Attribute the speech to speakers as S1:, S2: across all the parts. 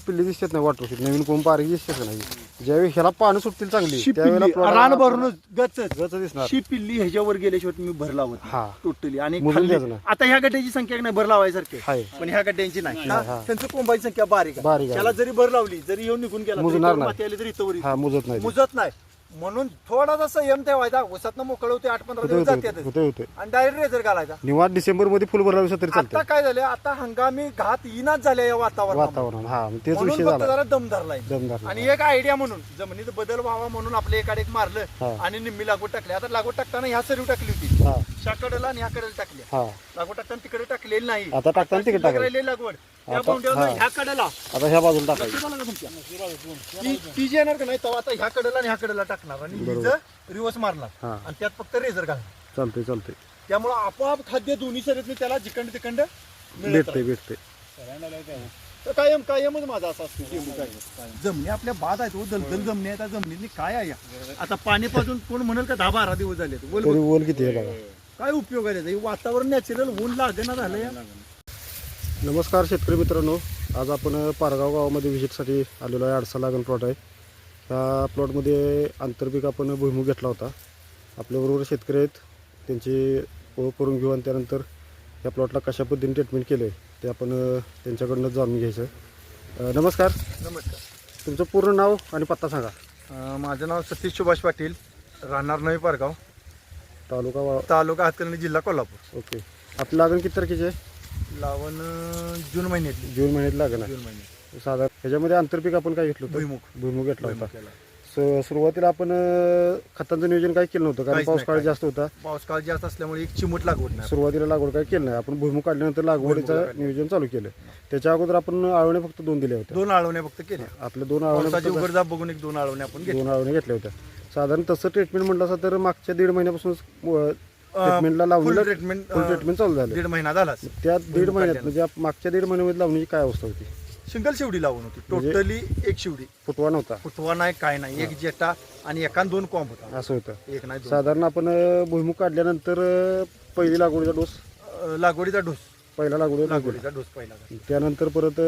S1: पिल्ली दिसत नाही वाटत नवीन कोंब बारीक दिसत नाही. ज्यावेळी ह्याला पानं सुटतील चांगली
S2: शी
S1: त्यावेळेला
S2: पिल्ली,
S1: plot
S2: रान
S1: ला
S2: भरूनच गच
S1: गच दिसणार.
S2: शी पिल्ली ह्याच्यावर गेल्याशिवाय तुम्ही भर लावत
S1: हा.
S2: टोटली. आणि
S1: मोजून
S2: खाली-
S1: द्यायचं ना.
S2: आता ह्या गड्ड्याची संख्या नाही भर लावायसारखी
S1: आहे.
S2: पण ह्या गड्ड्यांची नाही
S1: हा.
S2: का? त्यांचं कोंबाची संख्या बारीक आहे.
S1: बारीक आहे.
S2: त्याला जरी भर लावली जरी येऊन निघून गेला तरी
S1: मुजणार
S2: इथवर
S1: नाही.
S2: माती आली तरी इथवर
S1: हा मुजत नाही.
S2: मुजत नाही. म्हणून थोडासा संयम ठेवायचा. उसातनं मोकळ होते 8-15 दिवस जातात
S1: होते
S2: आणि डायरेक्ट रेझर घालायचा.
S1: निवांत डिसेंबर मध्ये फुल भरला तरी
S2: आता
S1: चालतं
S2: काय झालं आता हंगामी घात येणार झाल्या या वातावरणात.
S1: वातावरण. हा तेच
S2: म्हणून
S1: विषय
S2: फक्त
S1: झाला
S2: जरा दम धरलाय.
S1: दमदार.
S2: आणि एक आयडिया म्हणून जमिनीत बदल व्हावा म्हणून आपल्या एकाडे एक मारलं
S1: हा.
S2: आणि निम्मी लागवड टाकली. आता लागवड टाकताना ह्या सरीव टाकली होती
S1: हा
S2: ह्या कडेला आणि ह्या कडेला टाकली.
S1: हा
S2: लागवड टाकताना तिकडे टाकलेली नाही.
S1: आता टाकताना तिकडे
S2: शिल्लक
S1: टाकायचं.
S2: राहिलेली लागवड त्या
S1: आता-
S2: बोंड्यावर
S1: हा.
S2: ह्या कडेला
S1: आता ह्या बाजूला टाकायचं.
S2: लक्षात आलं का तुमच्या? ती जी येणार का नाही तेव्हा आता ह्या कडेला आणि ह्या कडेला टाकणार आणि हिचं रिवर्स मारणार
S1: हा.
S2: आणि त्यात फक्त रेझर घालणार.
S1: चालतंय चालतंय.
S2: त्यामुळे आपोआप खाद्य दोन्ही शरीरातले त्याला जिकंड तिकंड मिळत
S1: भेटते
S2: राहील.
S1: भेटते.
S2: तर कायमच माझा असा असतो टेंबू काय जमिनी आपल्या बाद आहेत हो, दलदल जमिनी आहे. त्या जमिनीतली काय आहे आता पाणी पाजून कोण म्हणेल का 10-12 दिवस झाले
S1: तरी ओल किती आहे बघा.
S2: काय उपयोग आहे त्याचा? हे वातावरण नॅचरल ऊन लागणं झालं या.
S1: नमस्कार शेतकरी मित्रांनो, आज आपण पारगाव गावामध्ये व्हिजिटसाठी आलेलो आहे. अडसा लागण प्लॉट आहे. ह्या प्लॉटमध्ये आंतरपीक आपण भुईमूग घेतला होता. आपल्याबरोबर शेतकरी आहेत, त्यांची ओळख करून घेऊ आणि त्यानंतर या प्लॉटला कशा पद्धतीने ट्रीटमेंट केलं आहे ते आपण त्यांच्याकडनं जाणून घ्यायचं. नमस्कार.
S2: नमस्कार.
S1: तुमचं पूर्ण नाव आणि पत्ता सांगा.
S2: माझं नाव सतीश सुभाष पाटील, राहणार नवी पारगाव,
S1: तालुका
S2: तालुका हातकर्णी, जिल्हा कोल्हापूर.
S1: ओके. आपली लागण किती तारखेची आहे?
S2: लावण जून महिन्यातली.
S1: जून महिन्यात लागण आहे.
S2: जून महिन्यात
S1: साधारण ह्याच्यामध्ये आंतरपीक आपण काय घेतलं होतं? भुईमूग घेतला होता. सुरुवातीला आपण खतांचं नियोजन काय केलं नव्हतं कारण
S2: काहीच
S1: पाऊस
S2: नाही,
S1: काळ
S2: काहीच
S1: जास्त होता.
S2: पाऊस काळ जास्त असल्यामुळे एक चिमूट लागवड नाही.
S1: सुरुवातीला लागवड काय केलं नाही. आपण भुईमूग काढल्यानंतर लागवडीचं नियोजन चालू केलं. त्याच्या अगोदर आपण आळवणे फक्त 2 दिल्या होत्या.
S2: 2 आळवण्या फक्त केल्या.
S1: आपल्या 2 आळवणे
S2: पावसाची उघडझाप बघून एक 2 आळवण्या आपण घेतल्या.
S1: 2 आळवणे घेतल्या होत्या. साधारण तसं ट्रीटमेंट म्हटलं असं तर मागच्या 1.5 महिन्यापासून ट्रीटमेंटला लावलेलं फुल ट्रीटमेंट चालू झालं.
S2: 1.5 महिना झाला.
S1: त्या 1.5 महिन्यात म्हणजे मागच्या 1.5 महिन्यामध्ये लावण्याची काय अवस्था होती?
S2: सिंगल शिवडी लावून होती. टोटली एक शिवडी,
S1: फुटवा नव्हता.
S2: फुटवा नाही काय नाही. एक जेटा आणि एकान 2 कॉम्प होता.
S1: असं होतं.
S2: एक नाही 2.
S1: साधारण आपण भुईमूग काढल्यानंतर पहिली लागवडीचा डोस,
S2: लागवडीचा डोस,
S1: पहिला लागवडीचा
S2: डोस पहिला.
S1: त्यानंतर परत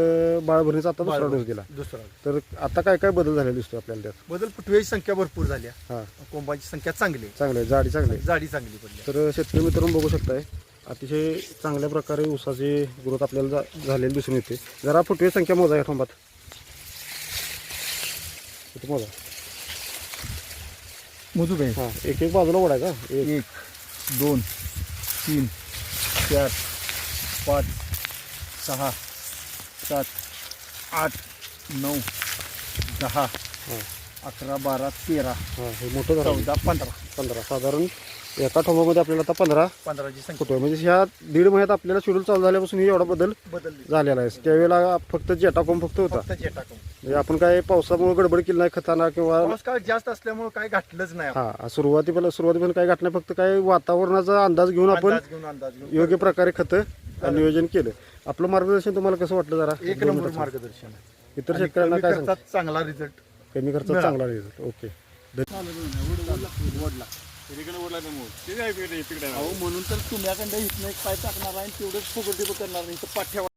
S1: बाळभरणीचा आता दुसरा डोस दिला.
S2: दुसरा
S1: तर आता काय काय बदल झालेला दिसतो आपल्याला त्यात?
S2: बदल फुटव्याची संख्या भरपूर झाली.
S1: हा
S2: कोंबाची संख्या चांगली आहे.
S1: चांगलं आहे, जाडी चांगली आहे.
S2: जाडी चांगली पडली.
S1: तर शेतकरी मित्रांनो बघू शकताय अतिशय चांगल्या प्रकारे ऊसाची ग्रोथ आपल्याला झालेली दिसून येते. जरा फुटवे संख्या मोजा या ठोंबात. किती मोजा?
S2: मोजू काय?
S1: हां एक एक बाजूला ओढायचा.
S2: 1 2 3 4 5 6 7 8 9 10 11 12 13
S1: हां हे मोठं झालं.
S2: 14
S1: 15 साधारण एका ठोंबामध्ये आपल्याला आता 15
S2: ची संख्या
S1: फुटवे म्हणजे ह्या 1.5 महिन्यात आपल्याला शेड्यूल चालू झाल्यापासून एवढा बदल
S2: बदलली.
S1: झालेला आहे. त्यावेळेला फक्त जेटाकोंब फक्त होता.
S2: फक्त जेटा कोंब.
S1: म्हणजे आपण काय पावसामुळे गडबड केली नाही खताना किंवा
S2: पाऊस काळ जास्त असल्यामुळे काय घातलंच नाही.
S1: हा सुरुवातीपासून काय घातलं फक्त काय वातावरणाचा अंदाज घेऊन आपण
S2: अंदाज घेऊन
S1: योग्य प्रकारे खतं नियोजन केलं. आपलं मार्गदर्शन तुम्हाला कसं वाटलं जरा?
S2: एक नंबर मार्गदर्शन आहे.
S1: इतर
S2: आणि
S1: शेतकऱ्यांना
S2: कमी
S1: काय
S2: खर्चात चांगला रिझल्ट.
S1: कमी खर्चात चांगला रिझल्ट. ओके.
S2: म्हणून तर तुम्याकडे इथनं एक पाय टाकणार आहे तेवढंच फुगडी करणार नाही तर पाठ्या